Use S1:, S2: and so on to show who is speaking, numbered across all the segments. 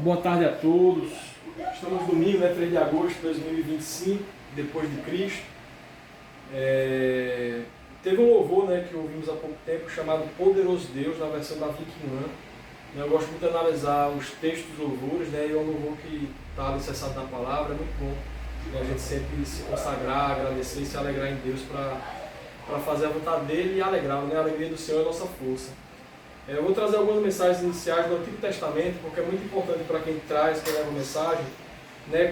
S1: Boa tarde a todos. Estamos domingo, 3 de agosto de 2025, depois de Cristo. Teve um louvor, que ouvimos há pouco tempo, chamado Poderoso Deus, na versão da Vicky Mann. Eu gosto muito de analisar os textos dos louvores, e é um louvor que está alicerçado na palavra, é muito bom. A gente sempre se consagrar, agradecer e se alegrar em Deus para fazer a vontade dele e alegrá-lo. A alegria do Senhor é a nossa força. Eu vou trazer algumas mensagens iniciais do Antigo Testamento, porque é muito importante para quem traz, quem leva a mensagem,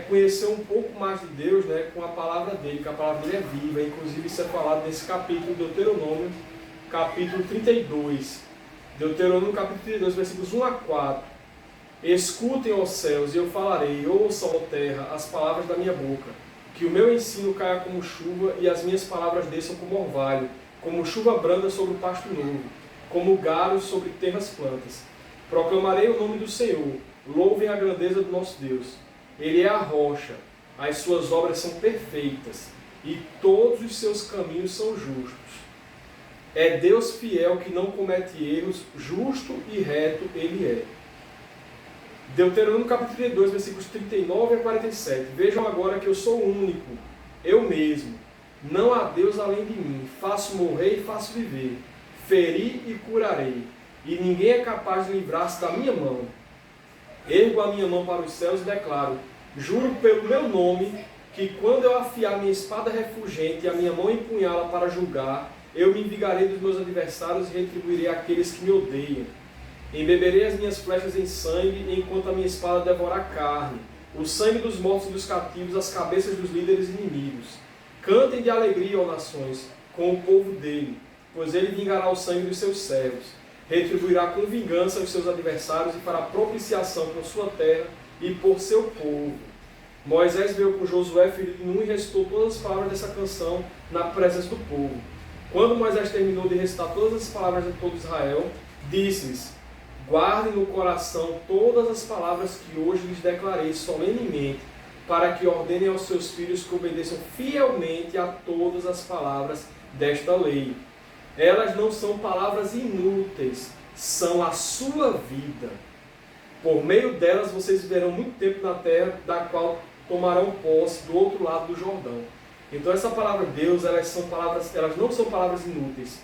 S1: conhecer um pouco mais de Deus com a palavra dele, que a palavra dele é viva. Inclusive isso é falado nesse capítulo, Deuteronômio, capítulo 32. Deuteronômio, capítulo 32, versículos 1 a 4. Escutem, ó céus, e eu falarei, ouçam, ó terra, as palavras da minha boca, que o meu ensino caia como chuva e as minhas palavras desçam como orvalho, como chuva branda sobre o pasto novo, como galhos sobre terras plantas. Proclamarei o nome do Senhor, louvem a grandeza do nosso Deus. Ele é a rocha, as suas obras são perfeitas, e todos os seus caminhos são justos. É Deus fiel que não comete erros, justo e reto Ele é. Deuteronômio capítulo 32, versículos 39 a 47. Vejam agora que eu sou único, eu mesmo. Não há Deus além de mim. Faço morrer e faço viver. Feri e curarei. E ninguém é capaz de livrar-se da minha mão. Ergo a minha mão para os céus e declaro, juro pelo meu nome, que quando eu afiar minha espada refulgente e a minha mão empunhá-la para julgar, eu me vingarei dos meus adversários e retribuirei aqueles que me odeiam. Embeberei as minhas flechas em sangue, enquanto a minha espada devora a carne, o sangue dos mortos e dos cativos, as cabeças dos líderes inimigos. Cantem de alegria, ó nações, com o povo dele, pois ele vingará o sangue dos seus servos. Retribuirá com vingança os seus adversários e fará propiciação por sua terra e por seu povo. Moisés veio com Josué, filho de Nun, e recitou todas as palavras dessa canção na presença do povo. Quando Moisés terminou de recitar todas as palavras de todo Israel, disse-lhes, guardem no coração todas as palavras que hoje lhes declarei solenemente, para que ordenem aos seus filhos que obedeçam fielmente a todas as palavras desta lei. Elas não são palavras inúteis, são a sua vida. Por meio delas vocês viverão muito tempo na terra, da qual tomarão posse do outro lado do Jordão. Então essa palavra de Deus, elas não são palavras inúteis,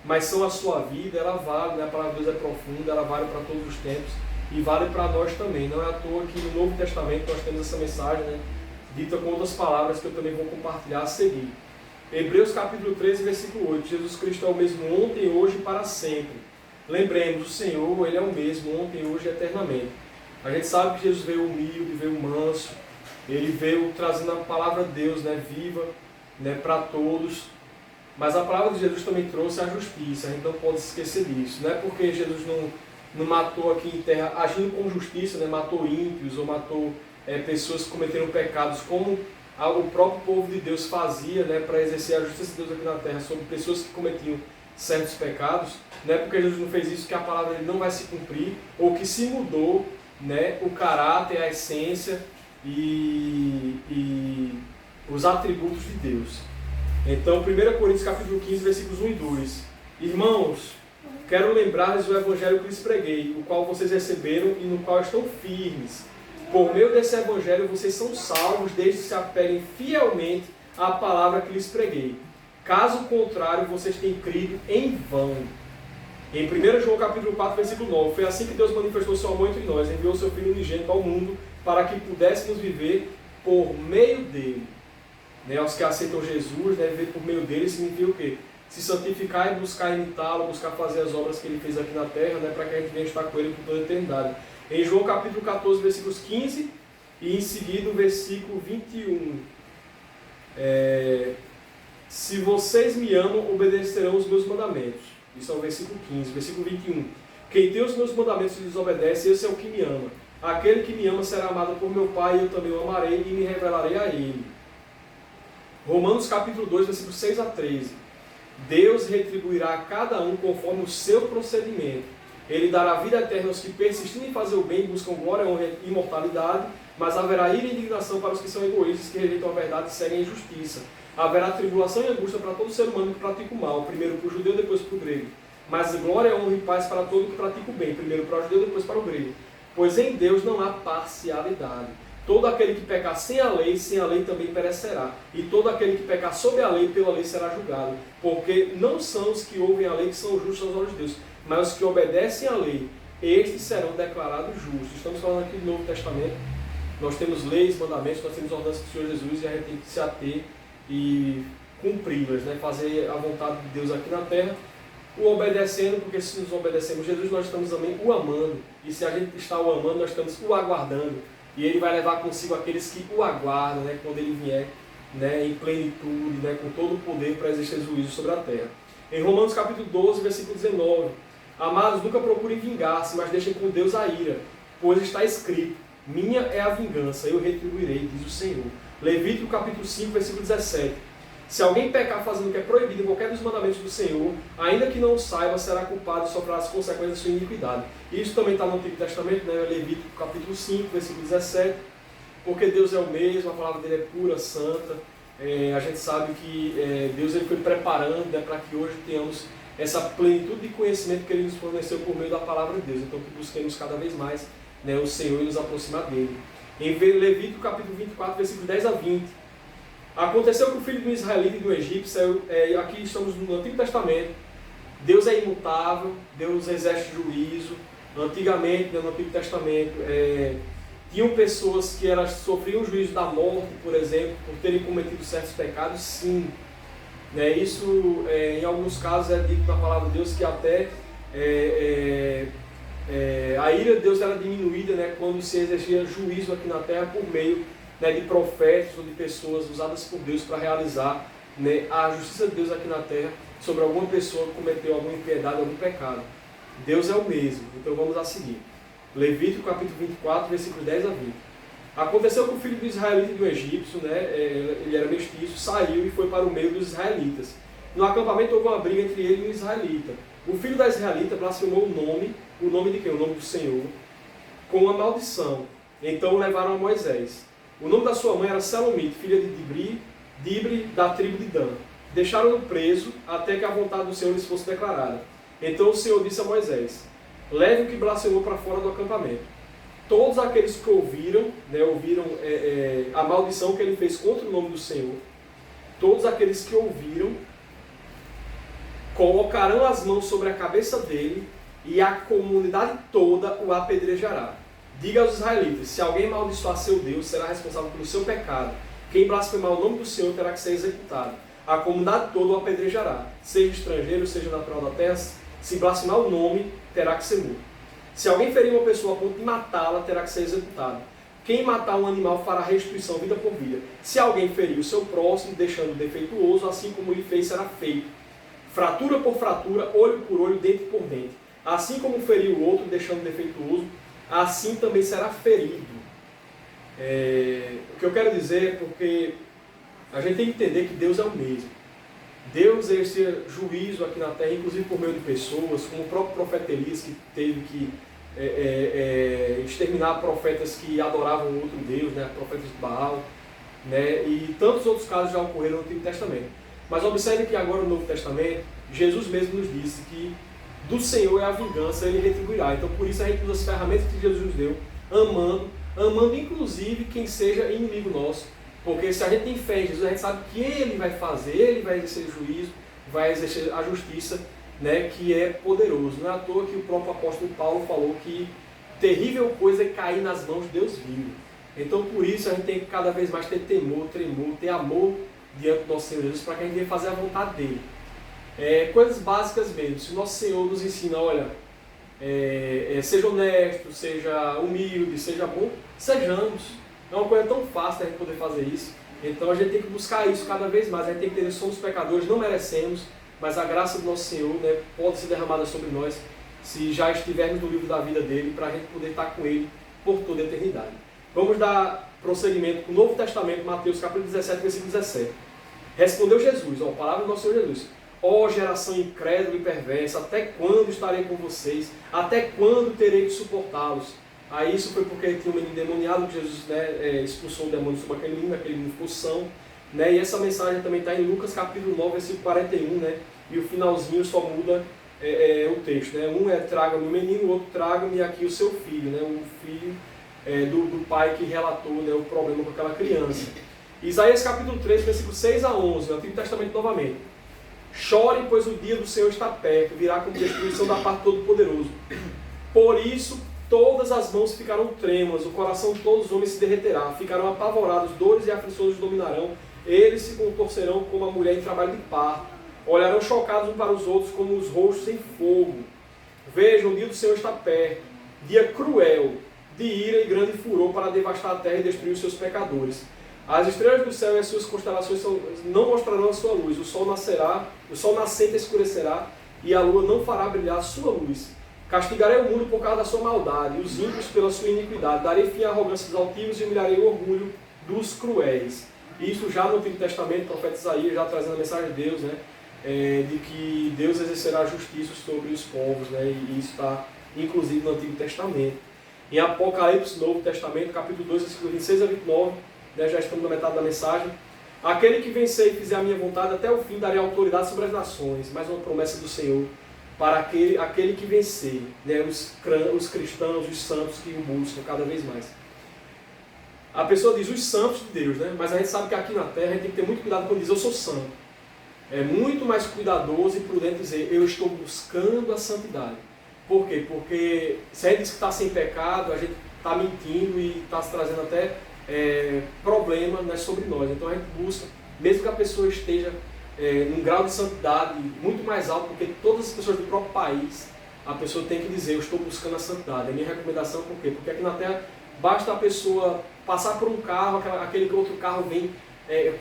S1: mas são a sua vida, ela vale, a palavra de Deus é profunda, ela vale para todos os tempos e vale para nós também. Não é à toa que no Novo Testamento nós temos essa mensagem, dita com outras palavras que eu também vou compartilhar a seguir. Hebreus capítulo 13, versículo 8. Jesus Cristo é o mesmo ontem, hoje e para sempre. Lembremos, o Senhor, Ele é o mesmo ontem, hoje e eternamente. A gente sabe que Jesus veio humilde, veio manso, Ele veio trazendo a palavra de Deus viva para todos. Mas a palavra de Jesus também trouxe a justiça, a gente não pode esquecer disso. Não é porque Jesus não matou aqui em terra, agindo com justiça, matou ímpios ou matou pessoas que cometeram pecados, como o próprio povo de Deus fazia para exercer a justiça de Deus aqui na terra sobre pessoas que cometiam certos pecados. Não é porque Jesus não fez isso que a palavra dele não vai se cumprir, ou que se mudou o caráter, a essência e os atributos de Deus. Então, 1 Coríntios capítulo 15, versículos 1 e 2. Irmãos, quero lembrar-lhes o evangelho que lhes preguei, o qual vocês receberam e no qual estão firmes. Por meio desse evangelho vocês são salvos, desde que se apeguem fielmente à palavra que lhes preguei. Caso contrário, vocês têm crido em vão. Em 1 João capítulo 4, versículo 9, foi assim que Deus manifestou seu amor entre nós, enviou seu Filho unigênito ao mundo, para que pudéssemos viver por meio dele. Os que aceitam Jesus, viver por meio dele significa o quê? Se santificar e buscar imitá-lo, buscar fazer as obras que ele fez aqui na terra, para que a gente venha estar com ele por toda a eternidade. Em João capítulo 14, versículos 15 e em seguida o versículo 21. Se vocês me amam, obedecerão os meus mandamentos. Isso é o versículo 15. Versículo 21. Quem tem os meus mandamentos e lhes obedece, esse é o que me ama. Aquele que me ama será amado por meu Pai, e eu também o amarei e me revelarei a ele. Romanos capítulo 2, versículos 6 a 13. Deus retribuirá a cada um conforme o seu procedimento. Ele dará vida eterna aos que persistindo em fazer o bem, buscam glória, honra e imortalidade, mas haverá ira e indignação para os que são egoístas, que rejeitam a verdade e seguem a injustiça. Haverá tribulação e angústia para todo ser humano que pratica o mal, primeiro para o judeu, depois para o grego. Mas glória, honra e paz para todo que pratica o bem, primeiro para o judeu, depois para o grego. pois em Deus não há parcialidade. Todo aquele que pecar sem a lei também perecerá. E todo aquele que pecar sob a lei, pela lei será julgado. Porque não são os que ouvem a lei que são justos aos olhos de Deus, mas os que obedecem à lei, estes serão declarados justos. Estamos falando aqui do Novo Testamento. Nós temos leis, mandamentos, nós temos ordenanças do Senhor Jesus e a gente tem que se ater e cumpri-las, né? Fazer a vontade de Deus aqui na terra, o obedecendo, porque se nos obedecemos Jesus, nós estamos também o amando. E se a gente está o amando, nós estamos o aguardando. E ele vai levar consigo aqueles que o aguardam, né, quando ele vier, né, em plenitude, né, com todo o poder para exercer juízo sobre a terra. Em Romanos capítulo 12, versículo 19, amados, nunca procurem vingar-se, mas deixem com Deus a ira, pois está escrito, minha é a vingança, eu retribuirei, diz o Senhor. Levítico capítulo 5, versículo 17, se alguém pecar fazendo o que é proibido em qualquer dos mandamentos do Senhor, ainda que não o saiba, será culpado e sofrerá as consequências da sua iniquidade. Isso também está no Antigo Testamento, né? Levítico capítulo 5, versículo 17. Porque Deus é o mesmo, a palavra dele é pura, santa. A gente sabe que Deus ele foi preparando, né, para que hoje tenhamos essa plenitude de conhecimento que ele nos forneceu por meio da palavra de Deus. Então que busquemos cada vez mais, né, o Senhor e nos aproximar dele. Em Levítico capítulo 24, versículo 10 a 20. Aconteceu que o filho de um israelita e de um egípcio, aqui estamos no Antigo Testamento, Deus é imutável, Deus exerce juízo. Antigamente, no Antigo Testamento, tinham pessoas que sofriam o juízo da morte, por exemplo, por terem cometido certos pecados, sim. Isso, em alguns casos, é dito na palavra de Deus que até a ira de Deus era diminuída, né, quando se exercia juízo aqui na terra por meio, né, de profetas ou de pessoas usadas por Deus para realizar, né, a justiça de Deus aqui na terra sobre alguma pessoa que cometeu alguma impiedade, algum pecado. Deus é o mesmo. Então vamos a seguir. Levítico capítulo 24, versículo 10 a 20. Aconteceu que o filho do israelita e do egípcio, né, ele era mestiço, saiu e foi para o meio dos israelitas. No acampamento houve uma briga entre ele e o israelita. O filho da israelita blasfemou o nome de quem? O nome do Senhor, com uma maldição. Então o levaram a Moisés. O nome da sua mãe era Selomite, filha de Dibre, da tribo de Dan. Deixaram-no preso até que a vontade do Senhor lhes fosse declarada. Então o Senhor disse a Moisés, leve o que blasfemou para fora do acampamento. Todos aqueles que ouviram a maldição que ele fez contra o nome do Senhor, todos aqueles que ouviram, colocarão as mãos sobre a cabeça dele e a comunidade toda o apedrejará. Diga aos israelitas, se alguém amaldiçoar seu Deus, será responsável pelo seu pecado. Quem blasfemar o nome do Senhor terá que ser executado. A comunidade toda o apedrejará, seja estrangeiro, seja natural da terra. Se blasfemar o nome, terá que ser morto. Se alguém ferir uma pessoa a ponto de matá-la, terá que ser executado. Quem matar um animal fará restituição vida por vida. Se alguém ferir o seu próximo, deixando defeituoso, assim como ele fez, será feito. Fratura por fratura, olho por olho, dente por dente. Assim como feriu o outro, deixando defeituoso, assim também será ferido. O que eu quero dizer é porque a gente tem que entender que Deus é o mesmo. Deus exerce juízo aqui na terra, inclusive por meio de pessoas, como o próprio profeta Elias, que teve que exterminar profetas que adoravam outro Deus, né, profetas de Baal, né, e tantos outros casos já ocorreram no Antigo Testamento. Mas observe que agora no Novo Testamento, Jesus mesmo nos disse que do Senhor é a vingança, Ele retribuirá. Então por isso a gente usa as ferramentas que Jesus nos deu, amando inclusive quem seja inimigo nosso. Porque se a gente tem fé em Jesus, a gente sabe que Ele vai fazer, Ele vai exercer juízo, vai exercer a justiça, né, que é poderoso. Não é à toa que o próprio apóstolo Paulo falou que terrível coisa é cair nas mãos de Deus vivo. Então por isso a gente tem que cada vez mais ter temor, tremor, ter amor diante do nosso Senhor Jesus, para que a gente venha fazer a vontade dEle. Coisas básicas mesmo. Se o nosso Senhor nos ensina, olha, seja honesto, seja humilde, seja bom, sejamos. É uma coisa tão fácil a gente poder fazer isso. Então a gente tem que buscar isso cada vez mais. A gente tem que entender que somos pecadores, não merecemos, mas a graça do nosso Senhor, né, pode ser derramada sobre nós se já estivermos no livro da vida dele, para a gente poder estar com ele por toda a eternidade. Vamos dar prosseguimento com o Novo Testamento, Mateus capítulo 17, versículo 17. Respondeu Jesus, a palavra do nosso Senhor Jesus: ó geração incrédula e perversa, até quando estarei com vocês? Até quando terei que suportá-los? Aí isso foi porque tinha um menino endemoniado, que Jesus, né, expulsou o demônio sobre aquele menino ficou são. Né, e essa mensagem também está em Lucas capítulo 9, versículo 41, né, e o finalzinho só muda o texto, né? Um é traga-me o menino, o outro traga-me aqui o seu filho, né? O filho do pai que relatou, né, o problema com aquela criança. Isaías capítulo 3, versículo 6 a 11, no Antigo Testamento novamente. Chore, pois o dia do Senhor está perto, virá com destruição da parte do Todo-Poderoso. Por isso, todas as mãos ficarão trêmulas, o coração de todos os homens se derreterá, ficarão apavorados, dores e aflições os dominarão, eles se contorcerão como a mulher em trabalho de parto, olharão chocados uns para os outros como os rostos em fogo. Vejam, o dia do Senhor está perto, dia cruel, de ira e grande furor para devastar a terra e destruir os seus pecadores. As estrelas do céu e as suas constelações não mostrarão a sua luz, o sol nascente escurecerá e a lua não fará brilhar a sua luz. Castigarei o mundo por causa da sua maldade, e os ímpios pela sua iniquidade. Darei fim à arrogância dos altivos e humilharei o orgulho dos cruéis. Isso já no Antigo Testamento, o profeta Isaías já trazendo a mensagem de Deus, né? De que Deus exercerá justiça sobre os povos, né? E isso está inclusive no Antigo Testamento. Em Apocalipse, Novo Testamento, capítulo 2, versículo 26 a 29, né? Já estamos na metade da mensagem. Aquele que vencer e fizer a minha vontade, até o fim darei autoridade sobre as nações. Mais uma promessa do Senhor para aquele que vencer, né? Os cristãos, os santos que o buscam cada vez mais. A pessoa diz os santos de Deus, né? Mas a gente sabe que aqui na terra a gente tem que ter muito cuidado quando diz eu sou santo. É muito mais cuidadoso e prudente dizer eu estou buscando a santidade. Por quê? Porque se a gente diz que está sem pecado, a gente está mentindo e está se trazendo até problema, né, sobre nós. Então a gente busca, mesmo que a pessoa esteja num grau de santidade muito mais alto do que todas as pessoas do próprio país, a pessoa tem que dizer eu estou buscando a santidade. É a minha recomendação, por quê? Porque aqui na terra basta a pessoa passar por um carro, aquele que outro carro vem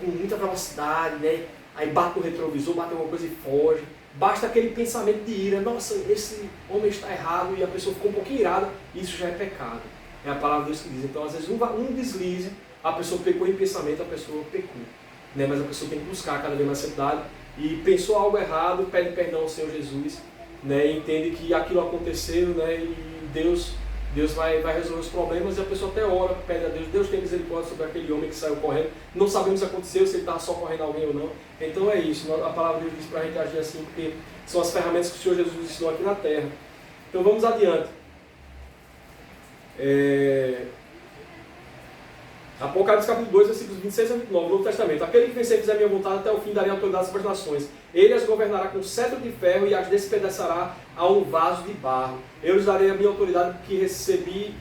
S1: com muita velocidade, né? Aí bate no retrovisor, bate alguma coisa e foge. Basta aquele pensamento de ira, nossa, esse homem está errado, e a pessoa ficou um pouquinho irada, isso já é pecado. É a palavra de Deus que diz. Então, às vezes, um deslize, a pessoa pecou em pensamento, a pessoa pecou. Né? Mas a pessoa tem que buscar cada vez mais santidade, e pensou algo errado, pede perdão ao Senhor Jesus, né? E entende que aquilo aconteceu, né? E Deus vai resolver os problemas, e a pessoa até ora, pede a Deus, Deus tem misericórdia sobre aquele homem que saiu correndo. Não sabemos o que aconteceu, se ele estava só correndo alguém ou não. Então é isso, a palavra de Deus diz para a gente agir assim, porque são as ferramentas que o Senhor Jesus nos ensinou aqui na terra. Então vamos adiante. Apocalipse capítulo 2, versículos 26 a 29, Novo Testamento. Aquele que vencer e fizer minha vontade, até o fim darei autoridade sobre as nações. Ele as governará com cetro de ferro e as despedaçará a um vaso de barro. Eu lhes darei a minha autoridade que recebi,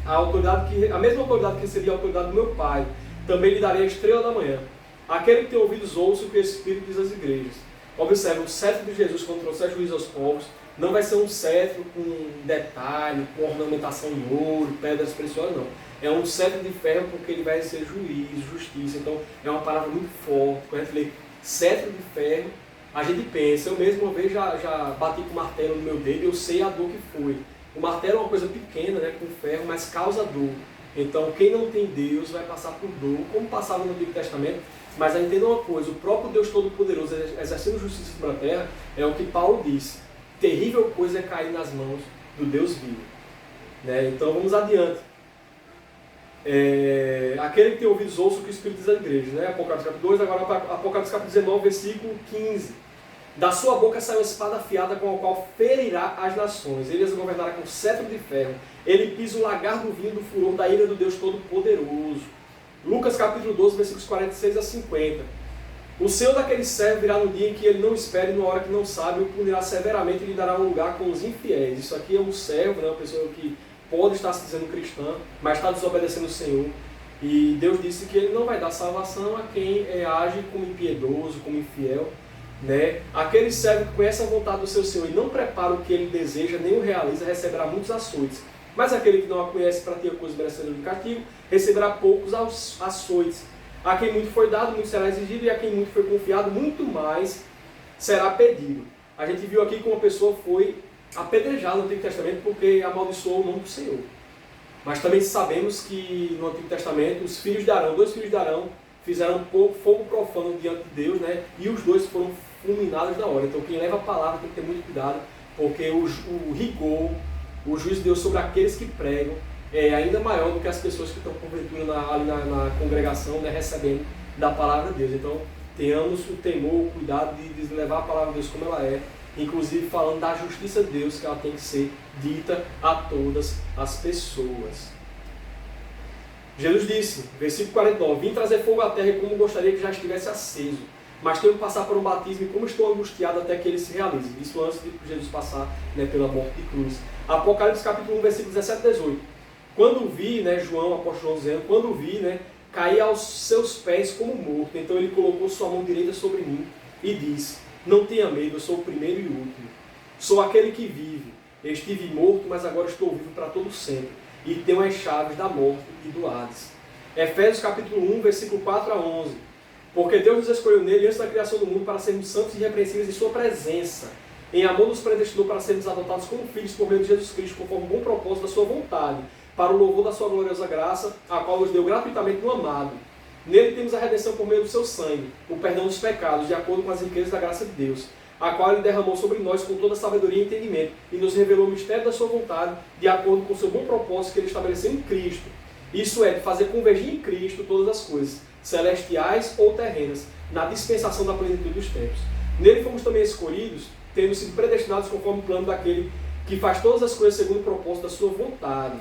S1: a mesma autoridade que recebi a autoridade do meu Pai. Também lhe darei a estrela da manhã. Aquele que tem ouvidos ouça o que o Espírito diz às igrejas. Observe, o cetro de Jesus, quando trouxer juízo aos povos, não vai ser um cetro com detalhe, com ornamentação em ouro, pedras preciosas, não. É um cetro de ferro porque ele vai ser juízo, justiça. Então é uma palavra muito forte. Quando a gente lê cetro de ferro, a gente pensa, eu mesmo uma vez já bati com o martelo no meu dedo e eu sei a dor que foi. O martelo é uma coisa pequena, né, com ferro, mas causa dor. Então quem não tem Deus vai passar por dor, como passava no Antigo Testamento. Mas entenda uma coisa, o próprio Deus Todo-Poderoso exercendo justiça sobre a terra é o que Paulo disse. Terrível coisa é cair nas mãos do Deus vivo. Né? Então vamos adiante. Aquele que tem ouvidos ouça o que o Espírito diz à igreja. Né? Apocalipse capítulo 2, agora Apocalipse capítulo 19, versículo 15. Da sua boca saiu a espada afiada com a qual ferirá as nações. Ele as governará com cetro de ferro. Ele pisa o lagar do vinho do furor da ira do Deus Todo-Poderoso. Lucas capítulo 12, versículos 46 a 50. O Senhor daquele servo virá no dia em que ele não espere, numa hora que não sabe, o punirá severamente e lhe dará um lugar com os infiéis. Isso aqui é um servo, né, uma pessoa que pode estar se dizendo cristã, mas está desobedecendo o Senhor. E Deus disse que ele não vai dar salvação a quem age como impiedoso, como infiel. Né? Aquele servo que conhece a vontade do seu Senhor e não prepara o que ele deseja, nem o realiza, receberá muitos açoites. Mas aquele que não a conhece e pratica coisas merecendo de castigo, receberá poucos açoites. A quem muito foi dado, muito será exigido, e a quem muito foi confiado, muito mais será pedido. A gente viu aqui que uma pessoa foi apedrejada no Antigo Testamento porque amaldiçoou o nome do Senhor. Mas também sabemos que no Antigo Testamento, os filhos de Arão, 2 filhos de Arão, fizeram fogo profano diante de Deus, né? E os 2 foram fulminados na hora. Então quem leva a palavra tem que ter muito cuidado, porque o rigor, o juízo de Deus sobre aqueles que pregam é ainda maior do que as pessoas que estão porventura ali na congregação, né, recebendo da palavra de Deus. Então tenhamos o temor, o cuidado de levar a palavra de Deus como ela é, inclusive falando da justiça de Deus, que ela tem que ser dita a todas as pessoas. Jesus disse, versículo 49, vim trazer fogo à terra como gostaria que já estivesse aceso, mas tenho que passar por um batismo e como estou angustiado até que ele se realize. Isso antes de Jesus passar, né, pela morte de cruz. Apocalipse capítulo 1, versículo 17 e 18. Quando vi, né, João, apóstolo João dizendo, quando vi, né, caí aos seus pés como morto. Então ele colocou sua mão direita sobre mim e disse, não tenha medo, eu sou o primeiro e o último. Sou aquele que vive. Eu estive morto, mas agora estou vivo para todo sempre. E tenho as chaves da morte e do Hades. Efésios capítulo 1, versículo 4 a 11. Porque Deus nos escolheu nele antes da criação do mundo para sermos santos e irrepreensíveis em sua presença. Em amor nos predestinou para sermos adotados como filhos por meio de Jesus Cristo, conforme o bom propósito da sua vontade, para o louvor da sua gloriosa graça, a qual nos deu gratuitamente no amado. Nele temos a redenção por meio do seu sangue, o perdão dos pecados, de acordo com as riquezas da graça de Deus, a qual ele derramou sobre nós com toda sabedoria e entendimento, e nos revelou o mistério da sua vontade, de acordo com o seu bom propósito que ele estabeleceu em Cristo. Isso é, de fazer convergir em Cristo todas as coisas, celestiais ou terrenas, na dispensação da plenitude dos tempos. Nele fomos também escolhidos, tendo sido predestinados conforme o plano daquele que faz todas as coisas segundo o propósito da sua vontade.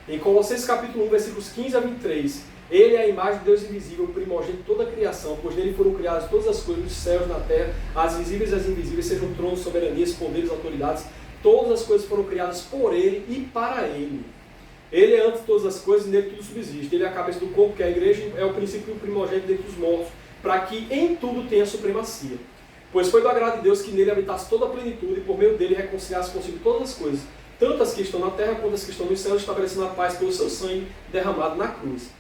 S1: Em Colossenses capítulo 1, versículos 15 a 23, ele é a imagem de Deus invisível, o primogênito de toda a criação, pois nele foram criadas todas as coisas dos céus e na terra, as visíveis e as invisíveis, sejam tronos, soberanias, poderes, autoridades, todas as coisas foram criadas por ele e para ele. Ele é antes de todas as coisas e nele tudo subsiste. Ele é a cabeça do corpo, que é a igreja, é o princípio e o primogênito dentre os mortos, para que em tudo tenha supremacia. Pois foi do agrado de Deus que nele habitasse toda a plenitude e por meio dele reconciliasse consigo todas as coisas, tanto as que estão na terra quanto as que estão nos céus, estabelecendo a paz pelo seu sangue derramado na cruz.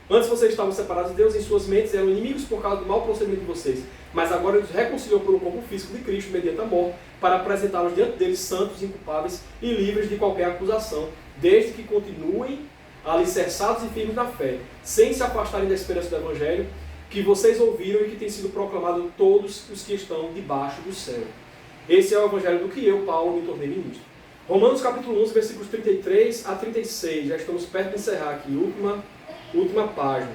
S1: Antes vocês estavam separados de Deus, em suas mentes eram inimigos por causa do mau procedimento de vocês, mas agora ele os reconciliou pelo corpo físico de Cristo, mediante a morte, para apresentá-los diante deles santos, inculpáveis e livres de qualquer acusação, desde que continuem alicerçados e firmes na fé, sem se afastarem da esperança do Evangelho, que vocês ouviram e que tem sido proclamado a todos os que estão debaixo do céu. Esse é o Evangelho do que eu, Paulo, me tornei ministro. Romanos capítulo 11, versículos 33 a 36, já estamos perto de encerrar aqui, última página.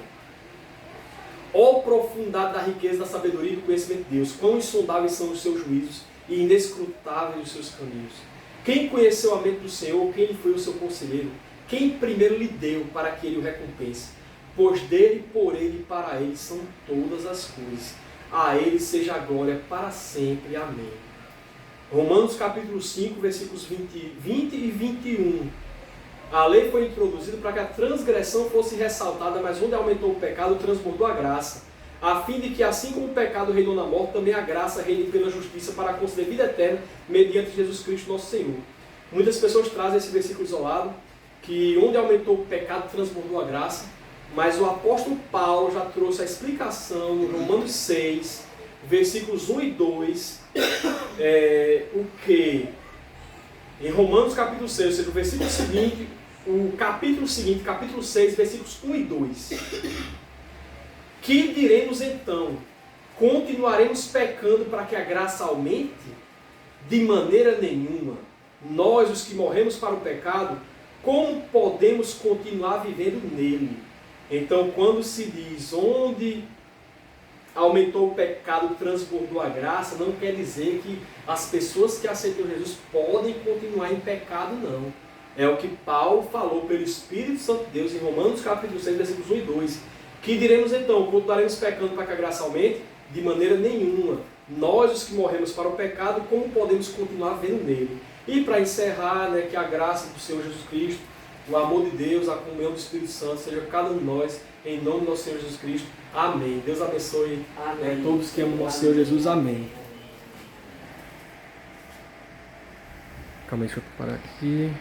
S1: Ó profundidade da riqueza, da sabedoria e do conhecimento de Deus, quão insondáveis são os seus juízos e inescrutáveis os seus caminhos. Quem conheceu a mente do Senhor, quem lhe foi o seu conselheiro, quem primeiro lhe deu para que ele o recompense? Pois dele, por ele e para ele são todas as coisas. A ele seja a glória para sempre. Amém. Romanos capítulo 5, versículos 20 e 21. A lei foi introduzida para que a transgressão fosse ressaltada, mas onde aumentou o pecado, transbordou a graça, a fim de que, assim como o pecado reinou na morte, também a graça reine pela justiça para conceder vida eterna, mediante Jesus Cristo nosso Senhor. Muitas pessoas trazem esse versículo isolado, que onde aumentou o pecado, transbordou a graça, mas o apóstolo Paulo já trouxe a explicação no Romanos 6, versículos 1 e 2, o que? Em Romanos capítulo 6, ou seja, o versículo seguinte, o capítulo seguinte, capítulo 6, versículos 1 e 2. Que diremos então? Continuaremos pecando para que a graça aumente? De maneira nenhuma. Nós, os que morremos para o pecado, como podemos continuar vivendo nele? Então, quando se diz onde aumentou o pecado, transbordou a graça, não quer dizer que as pessoas que aceitam Jesus podem continuar em pecado, não. É o que Paulo falou pelo Espírito Santo de Deus em Romanos capítulo 6, versículos 1 e 2. Que diremos então? Continuaremos pecando para que a graça aumente? De maneira nenhuma. Nós, os que morremos para o pecado, como podemos continuar vivendo nele? E para encerrar, né, que a graça do Senhor Jesus Cristo, o amor de Deus, a comunhão do Espírito Santo, seja com cada um de nós, em nome do nosso Senhor Jesus Cristo. Amém. Deus abençoe todos que amam o nosso Senhor Jesus. Amém. Calma aí, deixa eu parar aqui.